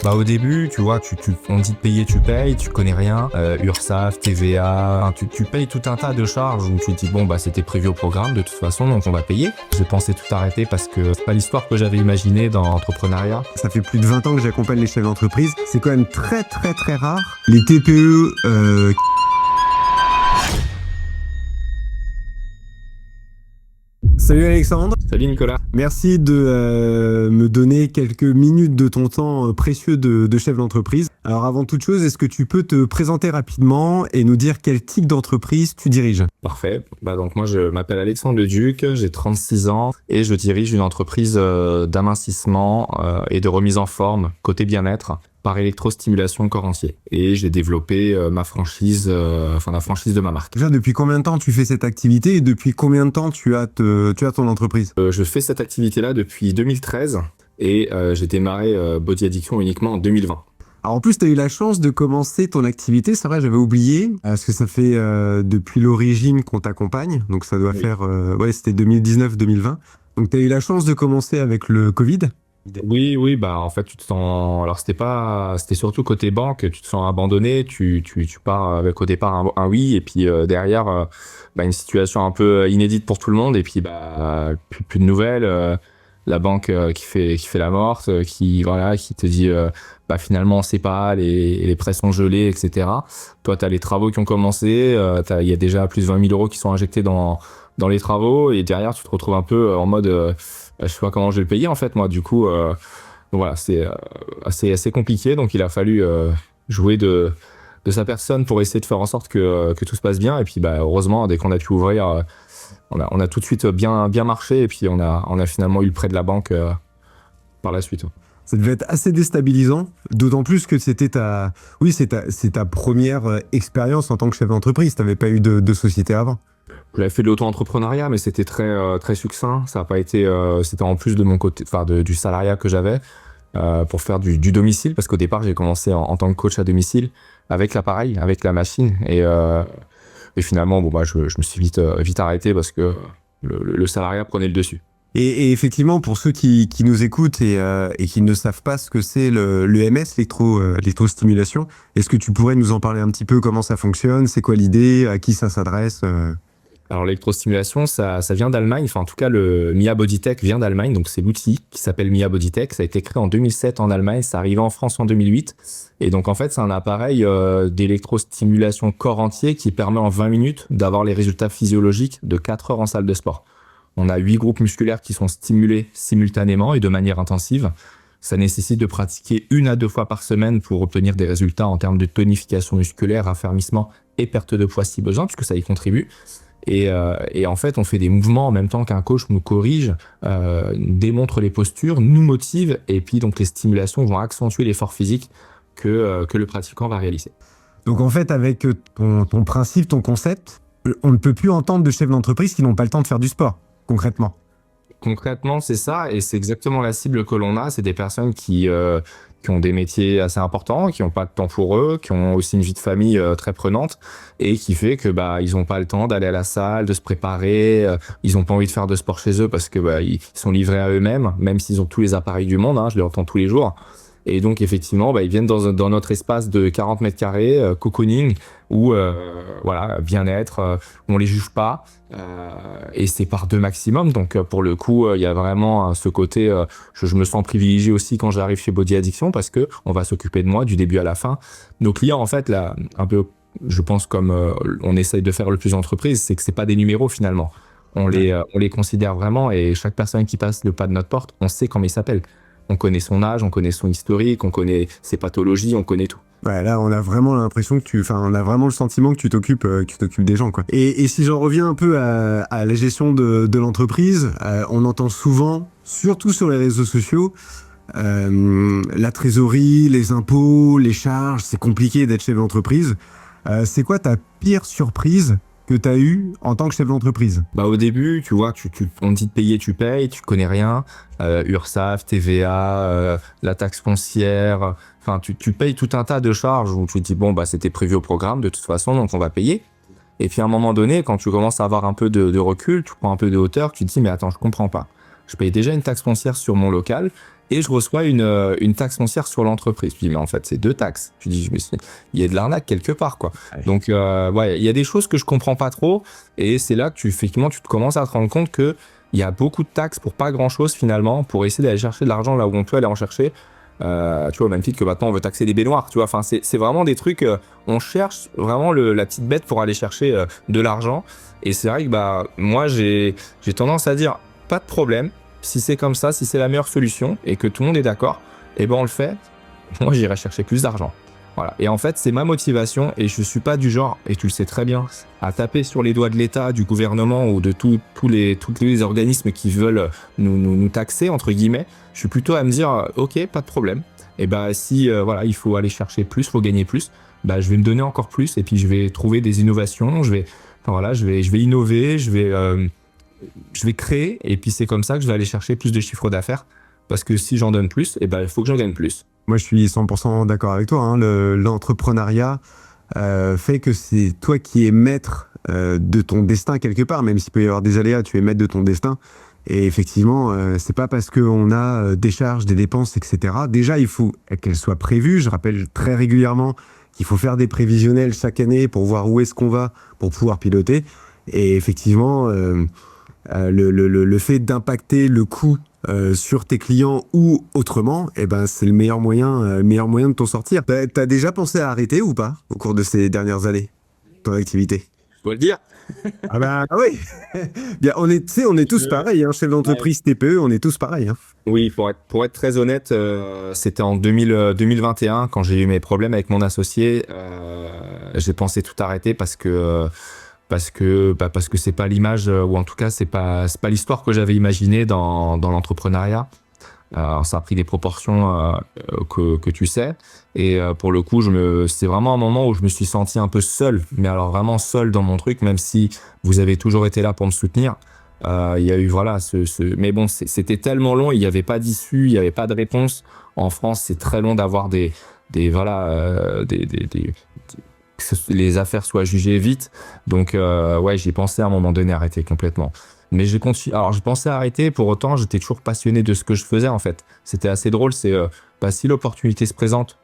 Bah au début, tu vois, on dit de payer, tu payes, tu connais rien, URSSAF, TVA, enfin, tu payes tout un tas de charges où tu te dis bon bah c'était prévu au programme de toute façon donc on va payer. J'ai pensé tout arrêter parce que c'est pas l'histoire que j'avais imaginée dans l'entrepreneuriat. Ça fait plus de 20 ans que j'accompagne les chefs d'entreprise. C'est quand même très très très rare. Les TPE Salut Alexandre, Salut Nicolas. merci de me donner quelques minutes de ton temps précieux de chef d'entreprise. Alors avant toute chose, est-ce que tu peux te présenter rapidement et nous dire quel type d'entreprise tu diriges? Parfait. Bah donc moi je m'appelle Alexandre Leduc, j'ai 36 ans et je dirige une entreprise d'amincissement et de remise en forme côté bien-être par électrostimulation corps entier. Et j'ai développé ma franchise, la franchise de ma marque. Déjà, depuis combien de temps tu fais cette activité et depuis combien de temps tu as ton entreprise? Je fais cette activité-là depuis 2013 et j'ai démarré Body Addiction uniquement en 2020. Alors en plus, tu as eu la chance de commencer ton activité, c'est vrai, j'avais oublié, parce que ça fait depuis l'origine qu'on t'accompagne, donc ça doit faire, c'était 2019-2020. Donc tu as eu la chance de commencer avec le Covid. Oui, bah en fait tu te sens. Alors c'était surtout côté banque, tu te sens abandonné, tu pars avec au départ un oui et puis derrière une situation un peu inédite pour tout le monde et puis bah plus de nouvelles, la banque qui fait la morte, qui te dit bah finalement on sait pas, les prêts sont gelés, etc. Toi t'as les travaux qui ont commencé, il y a déjà plus de 20 000 euros qui sont injectés dans les travaux et derrière tu te retrouves un peu en mode je sais pas comment je vais le payer en fait moi du coup donc voilà c'est assez compliqué donc il a fallu jouer de sa personne pour essayer de faire en sorte que tout se passe bien et puis bah heureusement dès qu'on a pu ouvrir on a tout de suite bien marché et puis on a finalement eu le prêt de la banque par la suite. Ça devait être assez déstabilisant, d'autant plus que c'est ta première expérience en tant que chef d'entreprise, tu n'avais pas eu de société avant. J'avais fait de l'auto-entrepreneuriat, mais c'était très succinct. Ça a pas été, c'était en plus de mon côté, du salariat que j'avais pour faire du domicile, parce qu'au départ j'ai commencé en tant que coach à domicile avec l'appareil, avec la machine, et finalement je me suis vite arrêté parce que le salariat prenait le dessus. Et effectivement, pour ceux qui nous écoutent et qui ne savent pas ce que c'est l'EMS, l'électrostimulation, est-ce que tu pourrais nous en parler un petit peu, comment ça fonctionne, c'est quoi l'idée, à qui ça s'adresse? Alors l'électrostimulation, ça vient d'Allemagne, enfin en tout cas le Mia Bodytech vient d'Allemagne, donc c'est l'outil qui s'appelle Mia Bodytech, ça a été créé en 2007 en Allemagne, ça arrivé en France en 2008, et donc en fait c'est un appareil d'électrostimulation corps entier qui permet en 20 minutes d'avoir les résultats physiologiques de 4 heures en salle de sport. On a 8 groupes musculaires qui sont stimulés simultanément et de manière intensive. Ça nécessite de pratiquer 1 à 2 fois par semaine pour obtenir des résultats en termes de tonification musculaire, raffermissement et perte de poids si besoin, puisque ça y contribue. Et en fait, on fait des mouvements en même temps qu'un coach nous corrige, démontre les postures, nous motive, et puis donc les stimulations vont accentuer l'effort physique que le pratiquant va réaliser. Donc en fait, avec ton principe, ton concept, on ne peut plus entendre de chefs d'entreprise qui n'ont pas le temps de faire du sport, concrètement. Concrètement, c'est ça, et c'est exactement la cible que l'on a. C'est des personnes qui ont des métiers assez importants, qui n'ont pas de temps pour eux, qui ont aussi une vie de famille très prenante, et qui fait que ils n'ont pas le temps d'aller à la salle, de se préparer. Ils n'ont pas envie de faire de sport chez eux parce que ils sont livrés à eux-mêmes, même s'ils ont tous les appareils du monde. Je les entends tous les jours. Et donc effectivement, ils viennent dans notre espace de 40 mètres carrés, cocooning, où bien-être, on les juge pas, et c'est par 2 maximum. Donc pour le coup, il y a vraiment ce côté, je me sens privilégié aussi quand j'arrive chez Body Addiction parce que on va s'occuper de moi du début à la fin. Nos clients, en fait, là, un peu, je pense comme on essaye de faire le plus d'entreprises, c'est que c'est pas des numéros finalement. On les considère vraiment, et chaque personne qui passe le pas de notre porte, on sait comment il s'appelle. On connaît son âge, on connaît son historique, on connaît ses pathologies, on connaît tout. Ouais, là, on a vraiment l'impression on a vraiment le sentiment que tu t'occupes des gens, quoi. Et si j'en reviens un peu à la gestion de l'entreprise, on entend souvent, surtout sur les réseaux sociaux, la trésorerie, les impôts, les charges, c'est compliqué d'être chef d'entreprise. C'est quoi ta pire surprise que tu as eu en tant que chef d'entreprise? Au début, tu vois, on te dit de payer, tu payes, tu connais rien. URSSAF, TVA, la taxe foncière, tu payes tout un tas de charges où tu te dis c'était prévu au programme de toute façon, donc on va payer. Et puis à un moment donné, quand tu commences à avoir un peu de recul, tu prends un peu de hauteur, tu te dis mais attends, je comprends pas. Je paye déjà une taxe foncière sur mon local et je reçois une taxe foncière sur l'entreprise. Je dis, mais en fait, c'est 2 taxes. Je dis, il y a de l'arnaque quelque part, quoi. Ouais. Donc, ouais, il y a des choses que je comprends pas trop, et c'est là que effectivement, tu te commences à te rendre compte que il y a beaucoup de taxes pour pas grand chose finalement, pour essayer d'aller chercher de l'argent là où on peut aller en chercher. Tu vois, au même titre que maintenant on veut taxer les baignoires, tu vois. Enfin, c'est vraiment des trucs, on cherche vraiment la petite bête pour aller chercher de l'argent. Et c'est vrai que bah, moi, j'ai tendance à dire, pas de problème, si c'est comme ça, si c'est la meilleure solution et que tout le monde est d'accord, et ben on le fait. Moi, j'irai chercher plus d'argent. Voilà. Et en fait, c'est ma motivation et je suis pas du genre, et tu le sais très bien, à taper sur les doigts de l'État, du gouvernement ou de tous les organismes qui veulent nous taxer, entre guillemets. Je suis plutôt à me dire, ok, pas de problème. Et bah, si voilà, il faut aller chercher plus, faut gagner plus, bah, je vais me donner encore plus et puis je vais trouver des innovations, voilà, je vais innover, je vais créer et puis c'est comme ça que je vais aller chercher plus de chiffre d'affaires. Parce que si j'en donne plus, et ben, il faut que j'en gagne plus. Moi, je suis 100% d'accord avec toi. Hein. L'entrepreneuriat fait que c'est toi qui es maître de ton destin quelque part, même s'il peut y avoir des aléas, tu es maître de ton destin. Et effectivement, c'est pas parce qu'on a des charges, des dépenses, etc. Déjà, il faut qu'elles soient prévues. Je rappelle très régulièrement qu'il faut faire des prévisionnels chaque année pour voir où est-ce qu'on va, pour pouvoir piloter. Et effectivement, le fait d'impacter le coût sur tes clients ou autrement, eh ben, c'est le meilleur moyen de t'en sortir. T'as déjà pensé à arrêter ou pas au cours de ces dernières années, ton activité? Je dois le dire. Ah bah oui. Bien, on est tous pareils, hein, chef d'entreprise TPE, on est tous pareils. Hein. Oui, pour être très honnête, c'était en 2021 quand j'ai eu mes problèmes avec mon associé. J'ai pensé tout arrêter parce que c'est pas l'image ou en tout cas c'est pas l'histoire que j'avais imaginée dans l'entrepreneuriat. Alors, ça a pris des proportions que tu sais et pour le coup c'est vraiment un moment où je me suis senti un peu seul, mais alors vraiment seul dans mon truc, même si vous avez toujours été là pour me soutenir. Il y a eu voilà mais bon, c'était tellement long, il n'y avait pas d'issue, il n'y avait pas de réponse. En France, c'est très long d'avoir des que les affaires soient jugées vite. Donc, ouais, j'ai pensé à un moment donné arrêter complètement. Mais j'ai continué. Alors, je pensais arrêter, pour autant, j'étais toujours passionné de ce que je faisais, en fait. C'était assez drôle, c'est, bah, si l'opportunité se présente,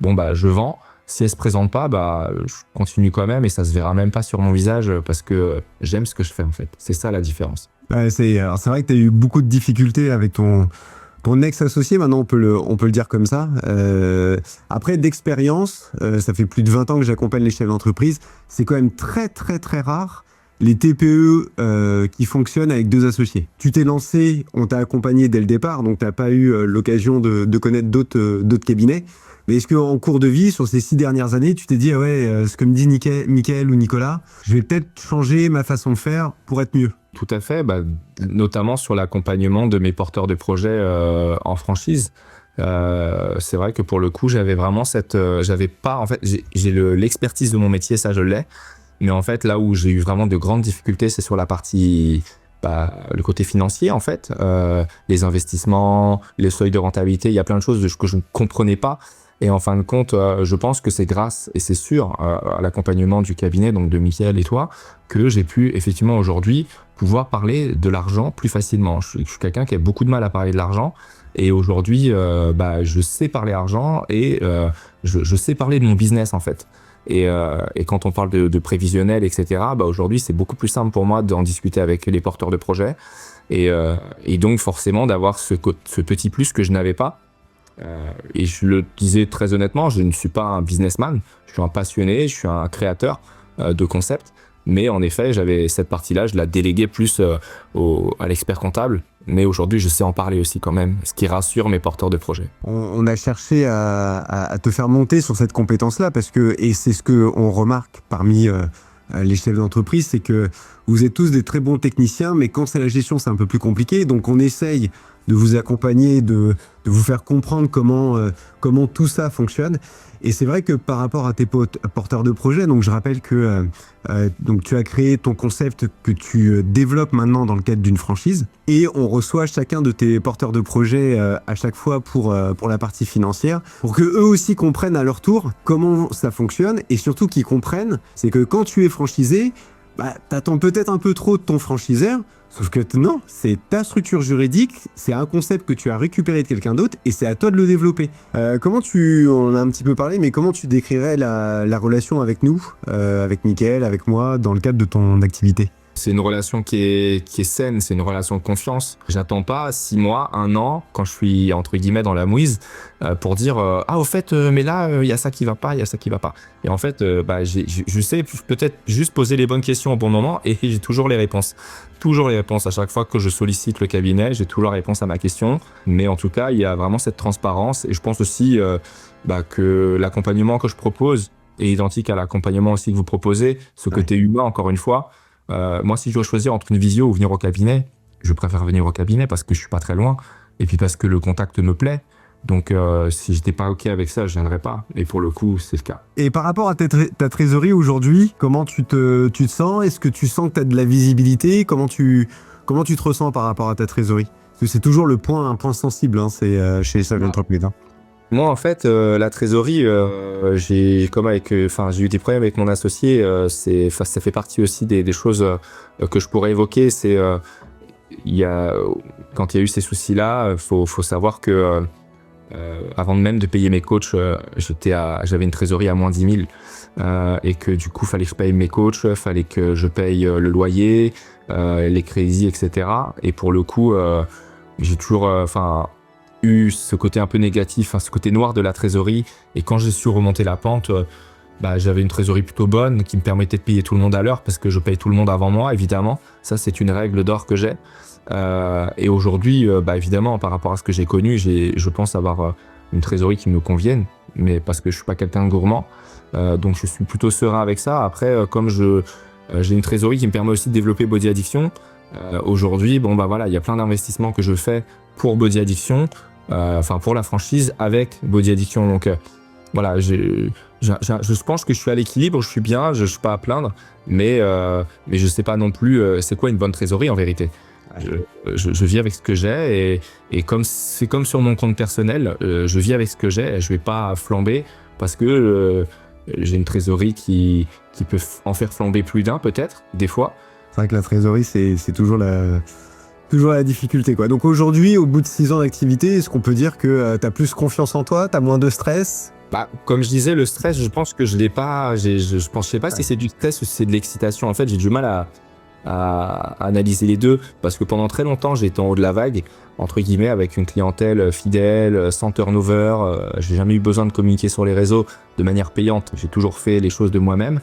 bon, bah, je vends. Si elle se présente pas, bah, je continue quand même et ça se verra même pas sur mon visage parce que j'aime ce que je fais, en fait. C'est ça la différence. Ouais, c'est vrai que tu as eu beaucoup de difficultés avec ton ex-associé, maintenant on peut le dire comme ça. Après, d'expérience, ça fait plus de 20 ans que j'accompagne les chefs d'entreprise, c'est quand même très très très rare les TPE qui fonctionnent avec 2 associés. Tu t'es lancé, on t'a accompagné dès le départ, donc tu n'as pas eu l'occasion de connaître d'autres cabinets. Mais est-ce qu'en cours de vie, sur ces 6 dernières années, tu t'es dit, ah ouais, ce que me dit Mickaël ou Nicolas, je vais peut-être changer ma façon de faire pour être mieux? Tout à fait, bah, notamment sur l'accompagnement de mes porteurs de projets en franchise. C'est vrai que pour le coup, j'avais vraiment j'avais pas, en fait, j'ai l'expertise de mon métier, ça je l'ai, mais en fait, là où j'ai eu vraiment de grandes difficultés, c'est sur la partie, bah, le côté financier, en fait, les investissements, les seuils de rentabilité, il y a plein de choses que je ne comprenais pas. Et en fin de compte, je pense que c'est grâce, et c'est sûr, à l'accompagnement du cabinet, donc de Mickaël et toi, que j'ai pu effectivement aujourd'hui pouvoir parler de l'argent plus facilement. Je suis quelqu'un qui a beaucoup de mal à parler de l'argent, et aujourd'hui, bah, je sais parler argent et je sais parler de mon business en fait. Et quand on parle de prévisionnel, etc., bah, aujourd'hui, c'est beaucoup plus simple pour moi d'en discuter avec les porteurs de projets, et donc forcément d'avoir ce petit plus que je n'avais pas. Et je le disais très honnêtement, je ne suis pas un businessman, je suis un passionné, je suis un créateur de concepts, mais en effet, j'avais cette partie-là, je la déléguais plus à l'expert comptable, mais aujourd'hui, je sais en parler aussi quand même, ce qui rassure mes porteurs de projets. On a cherché à te faire monter sur cette compétence-là, parce que, et c'est ce qu'on remarque parmi les chefs d'entreprise, c'est que vous êtes tous des très bons techniciens, mais quand c'est la gestion, c'est un peu plus compliqué, donc on essaye de vous accompagner, de vous faire comprendre comment tout ça fonctionne. Et c'est vrai que par rapport à tes porteurs de projet, donc je rappelle que donc tu as créé ton concept que tu développes maintenant dans le cadre d'une franchise, et on reçoit chacun de tes porteurs de projet à chaque fois pour la partie financière, pour que eux aussi comprennent à leur tour comment ça fonctionne, et surtout qu'ils comprennent, c'est que quand tu es franchisé, bah, t'attends peut-être un peu trop de ton franchiseur, sauf que non, c'est ta structure juridique, c'est un concept que tu as récupéré de quelqu'un d'autre et c'est à toi de le développer. On en a un petit peu parlé, mais comment tu décrirais la relation avec nous, avec Mickaël, avec moi, dans le cadre de ton activité? C'est une relation qui est saine, c'est une relation de confiance. J'attends pas 6 mois, 1 an, quand je suis entre guillemets dans la mouise, pour dire ah au fait, mais là il y a ça qui va pas, il y a ça qui va pas. Et en fait, je sais peut-être juste poser les bonnes questions au bon moment et j'ai toujours les réponses. Toujours les réponses à chaque fois que je sollicite le cabinet, j'ai toujours la réponse à ma question. Mais en tout cas, il y a vraiment cette transparence et je pense aussi que l'accompagnement que je propose est identique à l'accompagnement aussi que vous proposez. Ce côté humain, encore une fois. Moi, si je dois choisir entre une visio ou venir au cabinet, je préfère venir au cabinet parce que je suis pas très loin et puis parce que le contact me plaît. Donc, si j'étais pas OK avec ça, je viendrais pas. Et pour le coup, c'est le cas. Et par rapport à ta trésorerie aujourd'hui, comment tu te sens? Est-ce que tu sens que tu as de la visibilité? Comment tu te ressens par rapport à ta trésorerie? Parce que c'est toujours un point sensible, hein, c'est chez Savvy Entreprise. Hein. Moi, en fait, la trésorerie, j'ai eu des problèmes avec mon associé. Ça fait partie aussi des choses que je pourrais évoquer. C'est quand il y a eu ces soucis-là, faut savoir que avant même de payer mes coachs, j'avais une trésorerie à moins 10 000 et que du coup, fallait que je paye mes coachs, fallait que je paye le loyer, les crédits, etc. Et pour le coup, j'ai toujours, eu ce côté un peu négatif, ce côté noir de la trésorerie. Et quand j'ai su remonter la pente, j'avais une trésorerie plutôt bonne qui me permettait de payer tout le monde à l'heure parce que je paye tout le monde avant moi, évidemment. Ça, c'est une règle d'or que j'ai. Et aujourd'hui, évidemment, par rapport à ce que j'ai connu, je pense avoir une trésorerie qui me convienne, mais parce que je suis pas quelqu'un de gourmand. Donc, je suis plutôt serein avec ça. Après, comme j'ai une trésorerie qui me permet aussi de développer Body Addiction, aujourd'hui, il y a plein d'investissements que je fais pour Body Addiction, pour la franchise avec Body Addiction. Donc je pense que je suis à l'équilibre, je suis bien, je suis pas à plaindre, mais je sais pas non plus c'est quoi une bonne trésorerie en vérité. Je vis avec ce que j'ai et comme c'est comme sur mon compte personnel, je vis avec ce que j'ai et je vais pas flamber parce que j'ai une trésorerie qui peut en faire flamber plus d'un peut-être, des fois. C'est vrai que la trésorerie, c'est toujours la difficulté, quoi. Donc aujourd'hui, au bout de 6 ans d'activité, est-ce qu'on peut dire que tu as plus confiance en toi, tu as moins de stress? Comme je disais, le stress, je pense que je l'ai pas. Je sais pas si c'est du stress ou si c'est de l'excitation. En fait, j'ai du mal à analyser les deux parce que pendant très longtemps, j'ai été en haut de la vague, entre guillemets, avec une clientèle fidèle, sans turnover. J'ai jamais eu besoin de communiquer sur les réseaux de manière payante. J'ai toujours fait les choses de moi-même.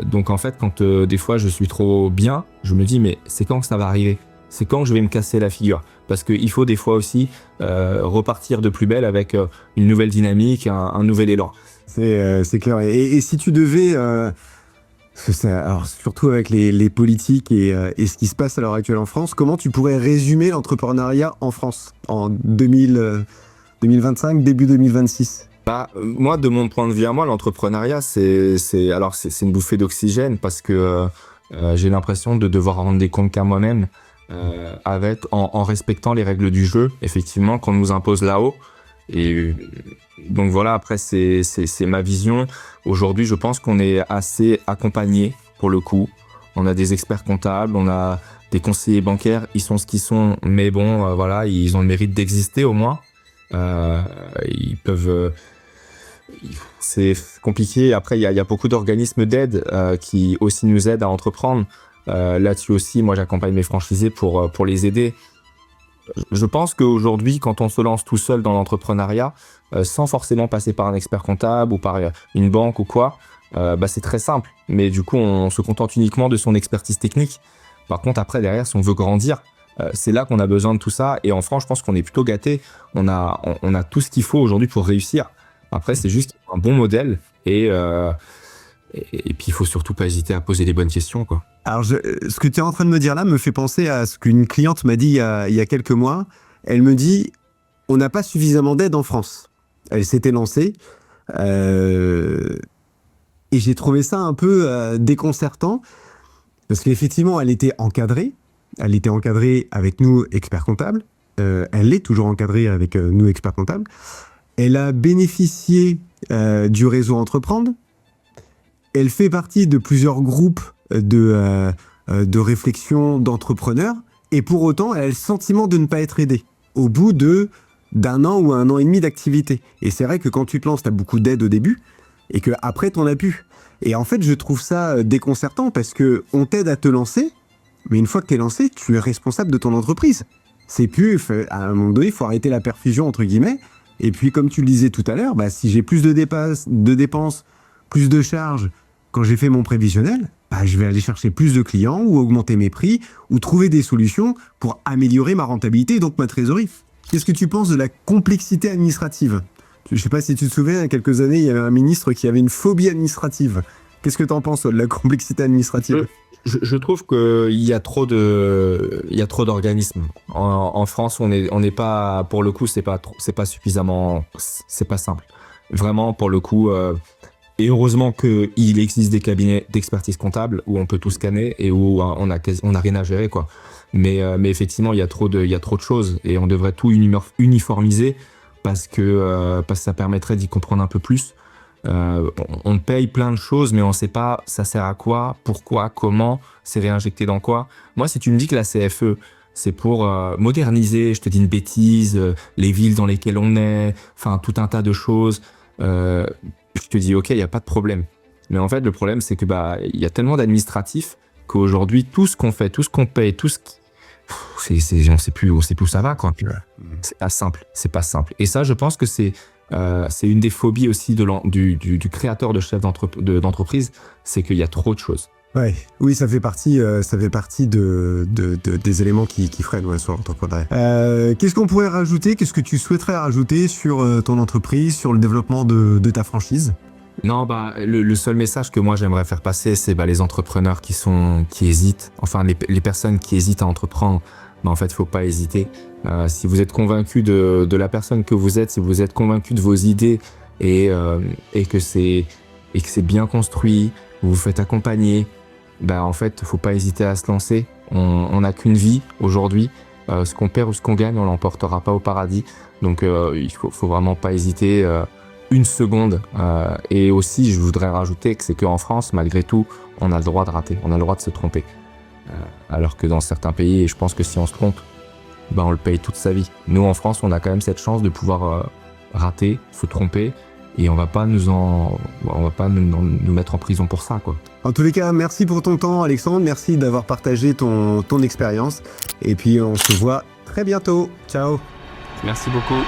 Donc en fait, quand des fois je suis trop bien, je me dis mais c'est quand que ça va arriver? C'est quand que je vais me casser la figure? Parce qu'il faut des fois aussi repartir de plus belle avec une nouvelle dynamique, un nouvel élan. C'est clair. Et si tu devais, alors surtout avec les politiques et ce qui se passe à l'heure actuelle en France, comment tu pourrais résumer l'entrepreneuriat en France en 2025, début 2026? Moi, de mon point de vue à moi, l'entrepreneuriat, c'est une bouffée d'oxygène parce que j'ai l'impression de devoir rendre des comptes qu'à moi-même en respectant les règles du jeu, effectivement, qu'on nous impose là-haut. Et donc voilà, après, c'est ma vision. Aujourd'hui, je pense qu'on est assez accompagné pour le coup. On a des experts comptables, on a des conseillers bancaires, ils sont ce qu'ils sont, mais bon, ils ont le mérite d'exister au moins. Ils peuvent... c'est compliqué. Après, il y a beaucoup d'organismes d'aide qui aussi nous aident à entreprendre. Là-dessus aussi, moi, j'accompagne mes franchisés pour les aider. Je pense qu'aujourd'hui, quand on se lance tout seul dans l'entrepreneuriat, sans forcément passer par un expert comptable ou par une banque ou quoi, c'est très simple. Mais du coup, on se contente uniquement de son expertise technique. Par contre, après, derrière, si on veut grandir, c'est là qu'on a besoin de tout ça. Et en France, je pense qu'on est plutôt gâtés. On a tout ce qu'il faut aujourd'hui pour réussir. Après, c'est juste un bon modèle et puis il faut surtout pas hésiter à poser les bonnes questions, quoi. Alors, ce que tu es en train de me dire là me fait penser à ce qu'une cliente m'a dit il y a quelques mois. Elle me dit, on n'a pas suffisamment d'aide en France. Elle s'était lancée et j'ai trouvé ça un peu déconcertant parce qu'effectivement, elle était encadrée. Elle était encadrée avec nous, experts comptables. Elle est toujours encadrée avec nous, experts comptables. Elle a bénéficié du réseau Entreprendre. Elle fait partie de plusieurs groupes de réflexion d'entrepreneur, et pour autant, elle a le sentiment de ne pas être aidée au bout d'un an ou un an et demi d'activité. Et c'est vrai que quand tu te lances, tu as beaucoup d'aide au début, et qu'après, tu n'en as plus. Et en fait, je trouve ça déconcertant, parce que on t'aide à te lancer, mais une fois que tu es lancé, tu es responsable de ton entreprise. C'est plus, à un moment donné, il faut arrêter la perfusion, entre guillemets. Et puis, comme tu le disais tout à l'heure, bah, si j'ai plus de dépenses, plus de charges, quand j'ai fait mon prévisionnel, bah, je vais aller chercher plus de clients ou augmenter mes prix ou trouver des solutions pour améliorer ma rentabilité et donc ma trésorerie. Qu'est-ce que tu penses de la complexité administrative ? Je ne sais pas si tu te souviens, il y a quelques années, il y avait un ministre qui avait une phobie administrative. Qu'est-ce que tu en penses, toi, de la complexité administrative ? Je trouve qu'il y a trop d'organismes. En France, on n'est pas, pour le coup, c'est pas suffisamment, c'est pas simple. Vraiment, pour le coup, et heureusement qu'il existe des cabinets d'expertise comptable où on peut tout scanner et où on a rien à gérer, quoi. Mais effectivement, il y a trop de choses et on devrait tout uniformiser parce que ça permettrait d'y comprendre un peu plus. On paye plein de choses, mais on ne sait pas ça sert à quoi, pourquoi, comment, c'est réinjecté dans quoi. Moi, si tu me dis que la CFE, c'est pour moderniser, je te dis une bêtise, les villes dans lesquelles on est, enfin tout un tas de choses, je te dis ok, il n'y a pas de problème. Mais en fait, le problème, c'est que il y a tellement d'administratifs qu'aujourd'hui, tout ce qu'on fait, tout ce qu'on paye, tout ce qui... on sait plus où ça va, quoi. C'est pas simple. Et ça, je pense que c'est une des phobies aussi du créateur de chef d'entreprise, c'est qu'il y a trop de choses. Ouais, oui, ça fait partie des éléments qui freinent sur l'entrepreneuriat. Qu'est-ce qu'on pourrait rajouter ? Qu'est-ce que tu souhaiterais rajouter sur ton entreprise, sur le développement de ta franchise ? Non, le seul message que moi j'aimerais faire passer, c'est les entrepreneurs qui hésitent, enfin les personnes qui hésitent à entreprendre. En fait, faut pas hésiter. Si vous êtes convaincu de la personne que vous êtes, si vous êtes convaincu de vos idées et que c'est bien construit, vous vous faites accompagner, en fait, faut pas hésiter à se lancer. On n'a qu'une vie aujourd'hui. Ce qu'on perd ou ce qu'on gagne, on l'emportera pas au paradis. Donc, il faut vraiment pas hésiter une seconde. Et aussi, je voudrais rajouter que c'est qu'en France, malgré tout, on a le droit de rater, on a le droit de se tromper. Alors que dans certains pays, et je pense que si on se trompe, on le paye toute sa vie. Nous, en France, on a quand même cette chance de pouvoir rater, se tromper, et on va pas nous mettre en prison pour ça, quoi. En tous les cas, merci pour ton temps, Alexandre. Merci d'avoir partagé ton expérience. Et puis, on se voit très bientôt. Ciao. Merci beaucoup.